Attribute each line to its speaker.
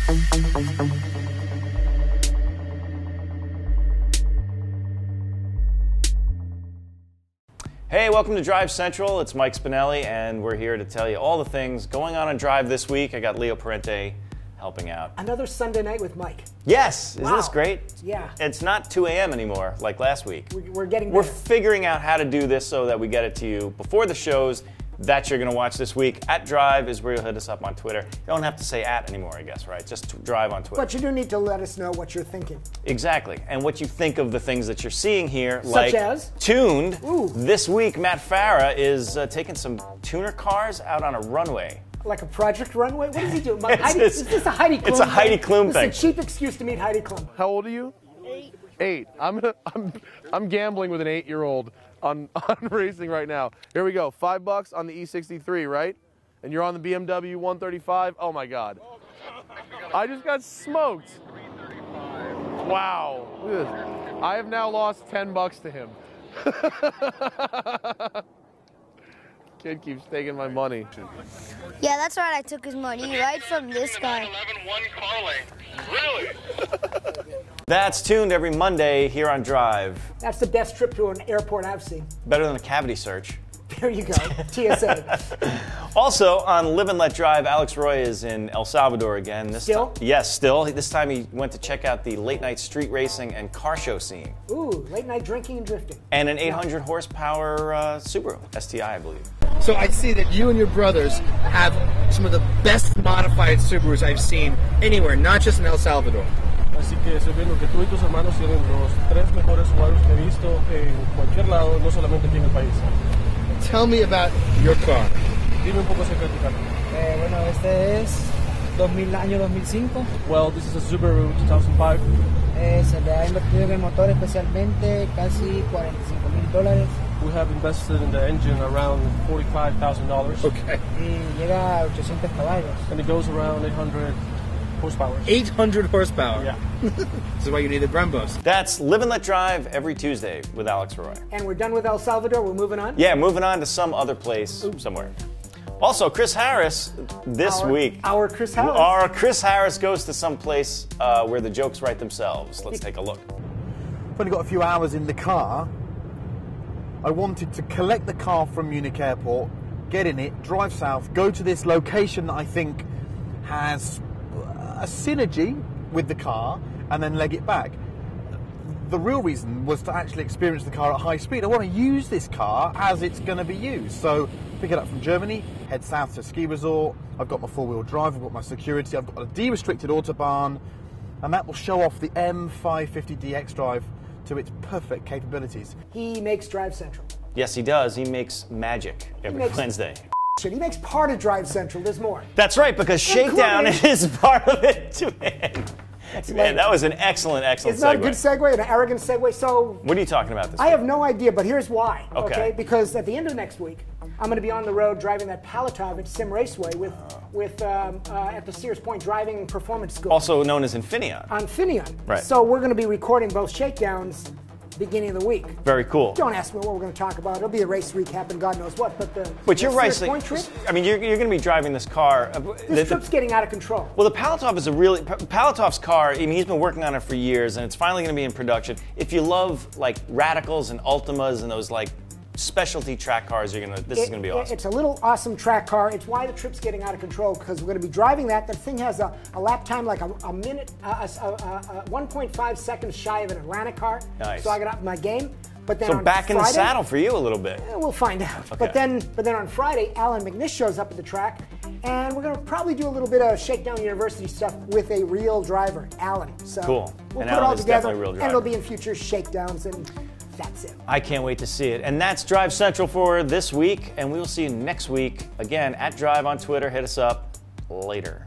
Speaker 1: Hey, welcome to Drive Central. It's Mike Spinelli, and we're here to tell you all the things going on Drive this week. I got Leo Parente helping out.
Speaker 2: Another Sunday night with Mike.
Speaker 1: Yes, isn't this great?
Speaker 2: Yeah.
Speaker 1: It's not 2 a.m. anymore like last week.
Speaker 2: We're getting
Speaker 1: We're
Speaker 2: better.
Speaker 1: figuring out how to do this so that we get it to you before the shows that you're going to watch this week. At Drive is where you'll hit us up on Twitter. You don't have to say at anymore, I guess, right? Just Drive on Twitter.
Speaker 2: But you do need to let us know what you're thinking.
Speaker 1: Exactly. And what you think of the things that you're seeing here.
Speaker 2: Such
Speaker 1: like
Speaker 2: as?
Speaker 1: Tuned.
Speaker 2: Ooh.
Speaker 1: This week, Matt Farah is taking some tuner cars out on a runway.
Speaker 2: Like a project runway? What does he do?
Speaker 1: Is
Speaker 2: this a Heidi Klum
Speaker 1: It's a Heidi Klum thing.
Speaker 2: It's a cheap excuse to meet Heidi Klum.
Speaker 3: How old are you? 8. I'm gambling with an 8-year-old on racing right now. Here we go. $5 on the E63, right? And you're on the BMW 135. Oh my God! I just got smoked. Wow! Look at this. I have now lost $10 to him. Kid keeps taking my money.
Speaker 4: Yeah, that's right. I took his money right from this guy.
Speaker 5: 11-1 car lane. Really?
Speaker 1: That's Tuned every Monday here on Drive.
Speaker 2: That's the best trip to an airport I've seen.
Speaker 1: Better than a cavity search.
Speaker 2: There you go. TSA.
Speaker 1: Also on Live and Let Drive, Alex Roy is in El Salvador again.
Speaker 2: Still?
Speaker 1: Yes, still. This time he went to check out the late night street racing and car show scene.
Speaker 2: Ooh, late night drinking and drifting.
Speaker 1: And an 800 horsepower Subaru STI, I believe.
Speaker 6: So I see that you and your brothers have some of the best modified Subarus I've seen anywhere, not just in El Salvador.
Speaker 7: Así que se ve lo que tú y tus hermanos tienen los 3 mejores Subarus que he visto en cualquier lado, no solamente aquí en el país.
Speaker 6: Tell me about your car.
Speaker 7: Dime un poco acerca de tu carro.
Speaker 8: Bueno, este es año 2005.
Speaker 7: Well, this is a Subaru 2005.
Speaker 8: Se le ha invertido en el motor especialmente casi $45,000.
Speaker 7: We have invested in the engine around $45,000.
Speaker 6: Okay.
Speaker 8: Y llega a 800 caballos.
Speaker 7: And it goes around 800 horsepower.
Speaker 6: 800 horsepower.
Speaker 7: Yeah.
Speaker 6: This is why you need the Brembos.
Speaker 1: That's Live and Let Drive every Tuesday with Alex Roy.
Speaker 2: And we're done with El Salvador. We're moving on?
Speaker 1: Yeah, moving on to some other place somewhere. Also, Chris Harris this week.
Speaker 2: Our Chris Harris.
Speaker 1: Our Chris Harris goes to some place where the jokes write themselves. Let's take a look.
Speaker 9: I've only got a few hours in the car. I wanted to collect the car from Munich Airport, get in it, drive south, go to this location that I think has a synergy with the car, and then leg it back. The real reason was to actually experience the car at high speed. I want to use this car as it's going to be used. So pick it up from Germany, head south to a ski resort. I've got my four-wheel drive, I've got my security, I've got a de-restricted Autobahn, and that will show off the M550D X-Drive to its perfect capabilities.
Speaker 2: He makes Drive Central.
Speaker 1: Yes, he does. He makes magic every Wednesday.
Speaker 2: He makes part of Drive Central. There's more.
Speaker 1: That's right, because Shakedown is part of it too. Man, that was an excellent segue.
Speaker 2: It's not a good segue, an arrogant segue. So
Speaker 1: what are you talking about this
Speaker 2: I
Speaker 1: week?
Speaker 2: have no idea, but here's why.
Speaker 1: Okay.
Speaker 2: Because at the end of next week, I'm going to be on the road driving that Palatov at Sim Raceway at the Sears Point Driving Performance School.
Speaker 1: Also known as Infineon.
Speaker 2: On Infineon.
Speaker 1: Right.
Speaker 2: So we're going to be recording both shakedowns beginning of the week.
Speaker 1: Very cool.
Speaker 2: Don't ask me what we're going to talk about. It'll be a race recap and God knows what.
Speaker 1: But you're right.
Speaker 2: Sears Point trip.
Speaker 1: I mean, you're going to be driving this car.
Speaker 2: This trip's getting out of control.
Speaker 1: Well, the Palatov is Palatov's car. I mean, he's been working on it for years, and it's finally going to be in production. If you love like Radicals and Ultimas and those like specialty track cars, this is going to be awesome.
Speaker 2: It's a little awesome track car. It's why the trip's getting out of control, because we're going to be driving that. That thing has a lap time like a minute, 1.5 seconds shy of an Atlanta car.
Speaker 1: Nice.
Speaker 2: So I got up my game. But then
Speaker 1: so
Speaker 2: on
Speaker 1: back
Speaker 2: Friday,
Speaker 1: in the saddle for you a little bit.
Speaker 2: We'll find out.
Speaker 1: Okay.
Speaker 2: But then on Friday, Alan McNish shows up at the track, and we're going to probably do a little bit of Shakedown University stuff with a real driver, Alan. So
Speaker 1: cool.
Speaker 2: We'll
Speaker 1: And
Speaker 2: put
Speaker 1: Alan
Speaker 2: it all
Speaker 1: is
Speaker 2: together,
Speaker 1: definitely a real driver.
Speaker 2: and it'll be in future Shakedowns, and that's it.
Speaker 1: I can't wait to see it. And that's Drive Central for this week, and we will see you next week again at Drive on Twitter. Hit us up later.